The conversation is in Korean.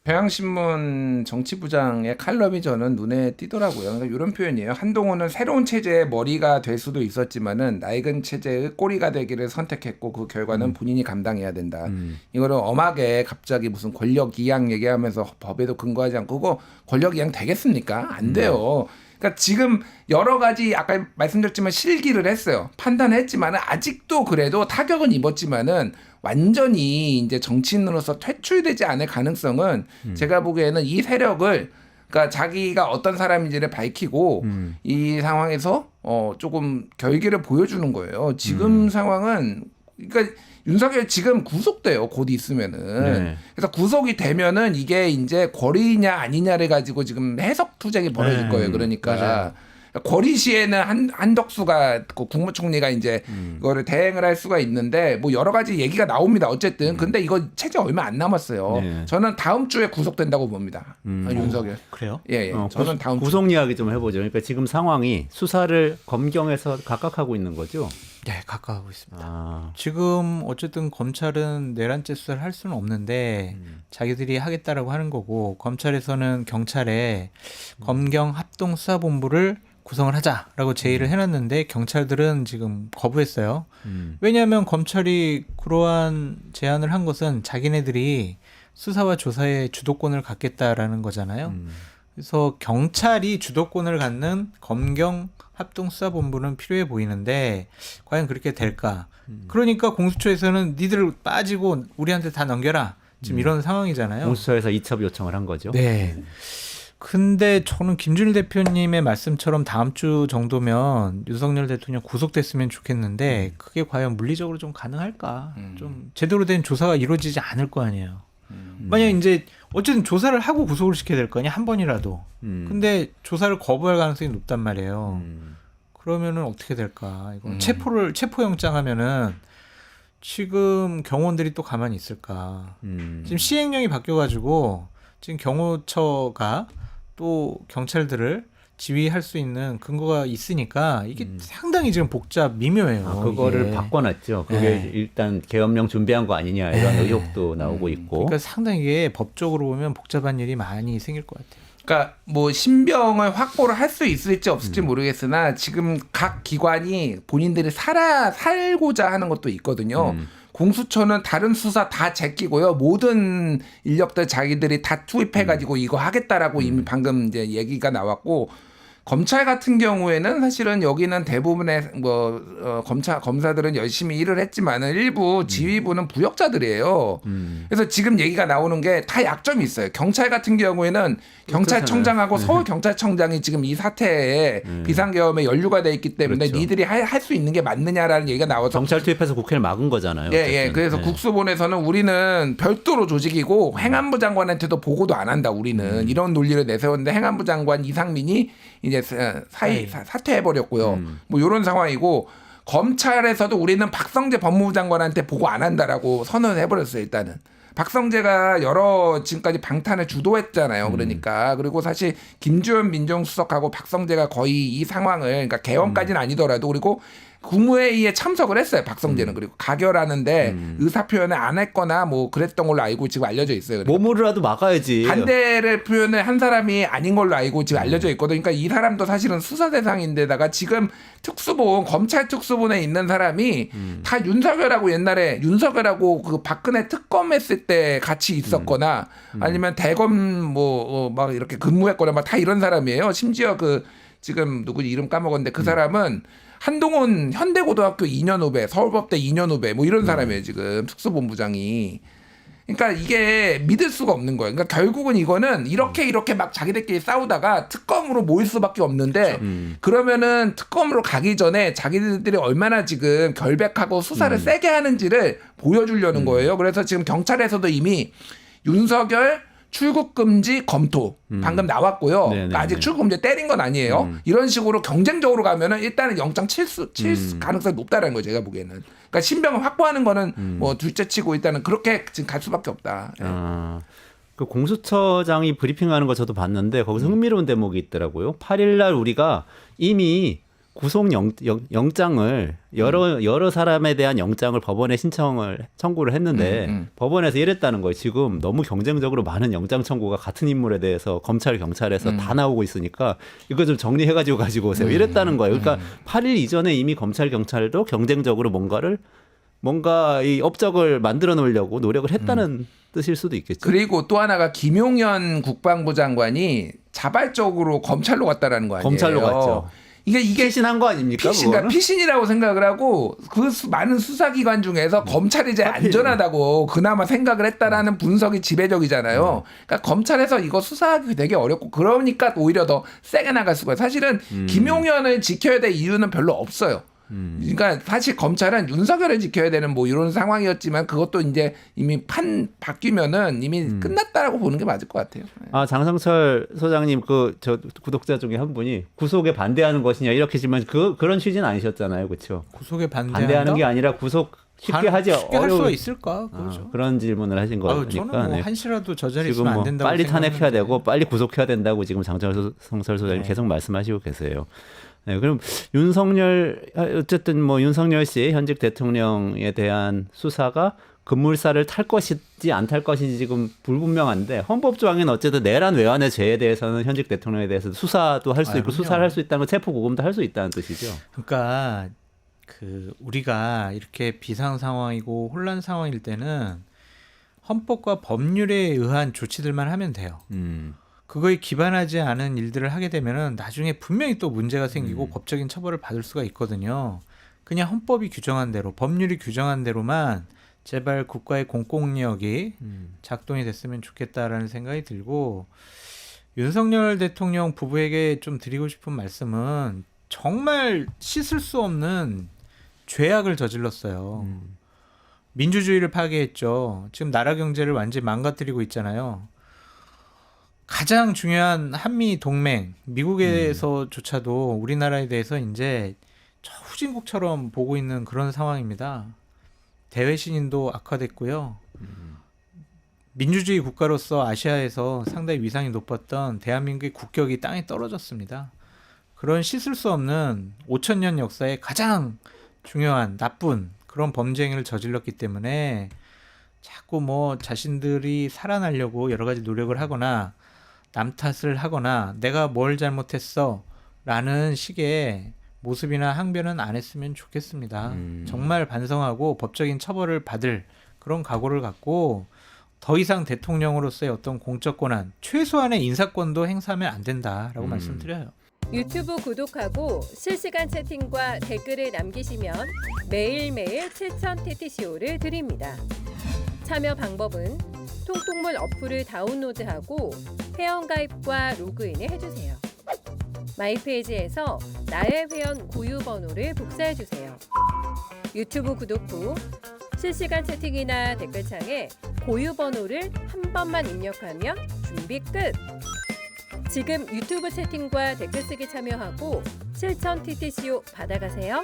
경향신문 정치부장의 칼럼이 저는 눈에 띄더라고요. 그러니까 이런 표현이에요. 한동훈은 새로운 체제의 머리가 될 수도 있었지만은 낡은 체제의 꼬리가 되기를 선택했고 그 결과는 본인이 감당해야 된다. 이거를 엄하게 갑자기 무슨 권력 이양 얘기하면서 법에도 근거하지 않고 그거 권력 이양 되겠습니까? 안 돼요. 그러니까 지금 여러 가지 아까 말씀드렸지만 실기를 했어요. 판단했지만은 아직도 그래도 타격은 입었지만은 완전히 이제 정치인으로서 퇴출되지 않을 가능성은 제가 보기에는 이 세력을 그러니까 자기가 어떤 사람인지를 밝히고 이 상황에서 조금 결기를 보여주는 거예요. 지금 상황은 그러니까 윤석열 지금 구속돼요. 곧 있으면은. 네. 그래서 구속이 되면은 이게 이제 거리냐 아니냐를 가지고 지금 해석 투쟁이 벌어질 네. 거예요. 그러니까 맞아요. 거리 시에는 한덕수가 그 국무총리가 이제 이거를 대행을 할 수가 있는데 뭐 여러 가지 얘기가 나옵니다. 어쨌든 근데 이거 체제 얼마 안 남았어요. 네. 저는 다음 주에 구속된다고 봅니다. 윤석열. 그래요? 예, 예. 저는 다음 주. 구속 이야기 좀 해보죠. 그러니까 지금 상황이 수사를 검경에서 각각하고 있는 거죠. 네, 가까워하고 있습니다. 아, 지금 어쨌든 검찰은 내란죄 수사를 할 수는 없는데 자기들이 하겠다라고 하는 거고 검찰에서는 경찰에 검경 합동 수사본부를 구성을 하자라고 제의를 해놨는데 경찰들은 지금 거부했어요. 왜냐하면 검찰이 그러한 제안을 한 것은 자기네들이 수사와 조사의 주도권을 갖겠다라는 거잖아요. 그래서 경찰이 주도권을 갖는 검경 합동수사본부는 필요해 보이는데 과연 그렇게 될까? 그러니까 공수처에서는 니들 빠지고 우리한테 다 넘겨라. 지금 이런 상황이잖아요. 공수처에서 이첩 요청을 한 거죠. 네. 근데 저는 김준일 대표님의 말씀처럼 다음 주 정도면 윤석열 대통령 구속됐으면 좋겠는데 그게 과연 물리적으로 좀 가능할까? 좀 제대로 된 조사가 이루어지지 않을 거 아니에요. 만약 이제 어쨌든 조사를 하고 구속을 시켜야 될 거 아니야 한 번이라도. 근데 조사를 거부할 가능성이 높단 말이에요. 그러면은 어떻게 될까? 이거 체포영장 하면은 지금 경호원들이 또 가만히 있을까? 지금 시행령이 바뀌어가지고 지금 경호처가 또 경찰들을 지휘할 수 있는 근거가 있으니까 이게 상당히 지금 미묘해요. 아, 그거를 이게. 바꿔놨죠. 그게 네. 일단 계엄령 준비한 거 아니냐 이런 의혹도 나오고 있고. 그러니까 상당히 이게 법적으로 보면 복잡한 일이 많이 생길 것 같아요. 그러니까 뭐 신병을 확보를 할 수 있을지 없을지 모르겠으나 지금 각 기관이 본인들이 살고자 하는 것도 있거든요. 공수처는 다른 수사 다 제끼고요. 모든 인력들 자기들이 다 투입해가지고 이거 하겠다라고 이미 방금 이제 얘기가 나왔고 검찰 같은 경우에는 사실은 여기는 대부분의 검사들은 열심히 일을 했지만은 일부 지휘부는 부역자들이에요. 그래서 지금 얘기가 나오는 게 다 약점이 있어요. 경찰 같은 경우에는 경찰청장하고 서울경찰청장이 지금 이 사태에 비상계엄에 연루가 돼 있기 때문에 그렇죠. 니들이 할 수 있는 게 맞느냐라는 얘기가 나와서 경찰 투입해서 국회를 막은 거잖아요. 예, 어쨌든. 예. 그래서 네. 국수본에서는 우리는 별도로 조직이고 행안부 장관한테도 보고도 안 한다. 우리는 이런 논리를 내세웠는데 행안부 장관 이상민이 이제 사퇴해버렸고요. 뭐 이런 상황이고 검찰에서도 우리는 박성재 법무부 장관한테 보고 안 한다라고 선언을 해버렸어요. 일단은. 박성재가 여러 지금까지 방탄을 주도했잖아요. 그러니까 그리고 사실 김주현 민정수석하고 박성재가 거의 이 상황을 그러니까 개헌까지는 아니더라도 그리고 국무회의에 참석을 했어요. 박성재는 그리고 가결하는데 의사 표현을 안 했거나 뭐 그랬던 걸로 알고 지금 알려져 있어요. 몸으로라도 막아야지. 반대를 표현을 한 사람이 아닌 걸로 알고 지금 알려져 있거든요. 그러니까 이 사람도 사실은 수사 대상인데다가 지금 검찰 특수본에 있는 사람이 다 윤석열하고 옛날에 윤석열하고 그 박근혜 특검했을 때 같이 있었거나 아니면 대검 막 이렇게 근무했거나 막 다 이런 사람이에요. 심지어 그 지금 누구 이름 까먹었는데 그 사람은 한동훈 현대고등학교 2년 후배, 서울법대 2년 후배 뭐 이런 사람이에요. 지금 특수본부장이. 그러니까 이게 믿을 수가 없는 거예요. 그러니까 결국은 이거는 이렇게 막 자기들끼리 싸우다가 특검으로 모일 수밖에 없는데 그러면은 특검으로 가기 전에 자기들이 얼마나 지금 결백하고 수사를 세게 하는지를 보여주려는 거예요. 그래서 지금 경찰에서도 이미 윤석열 출국 금지 검토 방금 나왔고요. 네네네. 아직 출국 금지 때린 건 아니에요. 이런 식으로 경쟁적으로 가면은 일단은 영장 칠 가능성이 높다라는 거예요. 제가 보기에는. 그러니까 신병을 확보하는 거는 뭐 둘째치고 일단은 그렇게 지금 갈 수밖에 없다. 예. 아, 그 공수처장이 브리핑하는 거 저도 봤는데 거기서 흥미로운 대목이 있더라고요. 8일 날 우리가 이미 구속 영장을 여러 사람에 대한 영장을 법원에 청구를 했는데 법원에서 이랬다는 거예요. 지금 너무 경쟁적으로 많은 영장 청구가 같은 인물에 대해서 검찰 경찰에서 다 나오고 있으니까 이거 좀 정리해가지고 가지고 오세요. 이랬다는 거예요. 그러니까 8일 이전에 이미 검찰 경찰도 경쟁적으로 뭔가 이 업적을 만들어 놓으려고 노력을 했다는 뜻일 수도 있겠죠. 그리고 또 하나가 김용현 국방부 장관이 자발적으로 검찰로 갔다라는 거 아니에요? 검찰로 갔죠. 이게 피신한 거 아닙니까? 그거는? 피신이라고 생각을 하고 그 많은 수사기관 중에서 검찰이 이제 안전하다고 그나마 생각을 했다라는 분석이 지배적이잖아요. 그러니까 검찰에서 이거 수사하기 되게 어렵고 그러니까 오히려 더 세게 나갈 수가 있어요. 사실은 김용현을 지켜야 될 이유는 별로 없어요. 그러니까 사실 검찰은 윤석열을 지켜야 되는 뭐 이런 상황이었지만 그것도 이제 이미 바뀌면은 이미 끝났다라고 보는 게 맞을 것 같아요. 아, 장성철 소장님 저 구독자 중에 한 분이 구속에 반대하는 것이냐 이렇게 지만 그런 취지는 아니셨잖아요, 그렇죠? 구속에 반대하는 게 아니라 구속 쉽게 할 수가 있을까? 그렇죠. 그런 질문을 하신 거니까. 저는 뭐 한시라도 저 자리에 지금 있으면 안 된다고 빨리 탄핵해야 생각하는데. 되고 빨리 구속해야 된다고 지금 장성철 소장님 계속 말씀하시고 계세요. 네, 그럼 어쨌든 뭐 윤석열 씨 현직 대통령에 대한 수사가 급물살을 탈 것인지 안 탈 것인지 지금 불분명한데 헌법조항에는 어쨌든 내란 외환의 죄에 대해서는 현직 대통령에 대해서 수사도 할 수 있고 수사를 할 수 있다는 건 체포구금도 할 수 있다는 뜻이죠. 그러니까 우리가 이렇게 비상 상황이고 혼란 상황일 때는 헌법과 법률에 의한 조치들만 하면 돼요. 그거에 기반하지 않은 일들을 하게 되면은 나중에 분명히 또 문제가 생기고 법적인 처벌을 받을 수가 있거든요. 그냥 헌법이 규정한 대로, 법률이 규정한 대로만 제발 국가의 공권력이 작동이 됐으면 좋겠다라는 생각이 들고, 윤석열 대통령 부부에게 좀 드리고 싶은 말씀은 정말 씻을 수 없는 죄악을 저질렀어요. 민주주의를 파괴했죠. 지금 나라 경제를 완전히 망가뜨리고 있잖아요. 가장 중요한 한미 동맹, 미국에서조차도 우리나라에 대해서 이제 후진국처럼 보고 있는 그런 상황입니다. 대외 신인도 악화됐고요. 민주주의 국가로서 아시아에서 상당히 위상이 높았던 대한민국의 국격이 땅에 떨어졌습니다. 그런 씻을 수 없는 5,000년 역사의 가장 중요한 나쁜 그런 범죄 행위를 저질렀기 때문에 자꾸 뭐 자신들이 살아나려고 여러 가지 노력을 하거나 남 탓을 하거나 내가 뭘 잘못했어 라는 식의 모습이나 항변은 안 했으면 좋겠습니다. 정말 반성하고 법적인 처벌을 받을 그런 각오를 갖고 더 이상 대통령으로서의 어떤 공적 권한, 최소한의 인사권도 행사하면 안 된다라고 말씀드려요. 유튜브 구독하고 실시간 채팅과 댓글을 남기시면 매일매일 7,000TTCO를 드립니다. 참여 방법은 통통물 어플을 다운로드하고 회원가입과 로그인을 해주세요. 마이페이지에서 나의 회원 고유 번호를 복사해주세요. 유튜브 구독 후 실시간 채팅이나 댓글창에 고유 번호를 한 번만 입력하면 준비 끝! 지금 유튜브 채팅과 댓글 쓰기 참여하고 7,000TTCO 받아가세요.